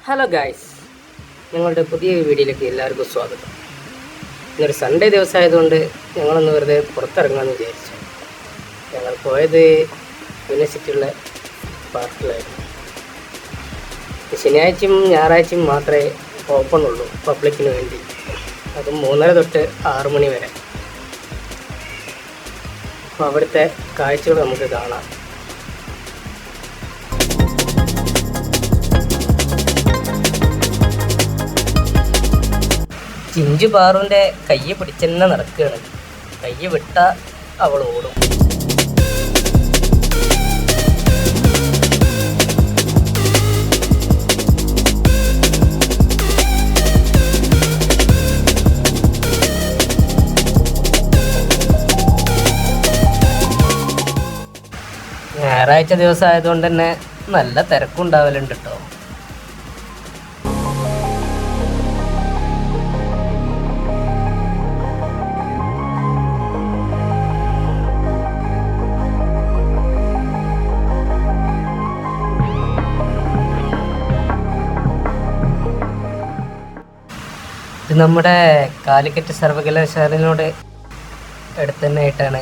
Hello guys, ഞങ്ങളുടെ പുതിയ വീഡിയോയിലേക്ക് എല്ലാവർക്കും സ്വാഗതം. ഇന്നൊരു സൺഡേ ദിവസമായതുകൊണ്ട് ഞങ്ങളൊന്ന് വെറുതെ പുറത്തിറങ്ങാമെന്ന് വിചാരിച്ചു. ഞങ്ങൾ പോയത് യൂണിവേഴ്സിറ്റിയുള്ള പാർക്കിലായിരുന്നു. ശനിയാഴ്ചയും ഞായറാഴ്ചയും മാത്രമേ ഓപ്പൺ ഉള്ളൂ പബ്ലിക്കിന് വേണ്ടി, അതും 3:30 തൊട്ട് 6 മണി വരെ. അപ്പോൾ അവിടുത്തെ കാഴ്ചകൾ നമുക്ക് കാണാം. ചിഞ്ചു പാറുവിൻ്റെ കയ്യെ പിടിച്ചെന്നെ നടക്കുകയാണ്. കയ്യെ വിട്ട അവൾ ഓടും. ഞായറാഴ്ച ദിവസം ആയതുകൊണ്ട് തന്നെ നല്ല തിരക്കുണ്ടാവലുണ്ട് കേട്ടോ. ഇത് നമ്മുടെ കാലിക്കറ്റ് സർവകലാശാലയോട് അടുത്ത് തന്നെ ആയിട്ടാണ്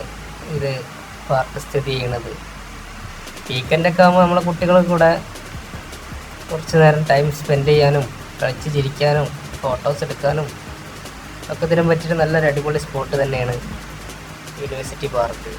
ഇത് പാർക്ക് സ്ഥിതി ചെയ്യുന്നത്. വീക്കെൻഡൊക്കെ ആകുമ്പോൾ നമ്മളെ കുട്ടികളെ കൂടെ കുറച്ച് നേരം ടൈം സ്പെൻഡ് ചെയ്യാനും കളിച്ച് ചിരിക്കാനും ഫോട്ടോസ് എടുക്കാനും ഒക്കെ ഇതിനും പറ്റിയിട്ട് നല്ലൊരു അടിപൊളി സ്പോട്ട് തന്നെയാണ് യൂണിവേഴ്സിറ്റി പാർക്ക്.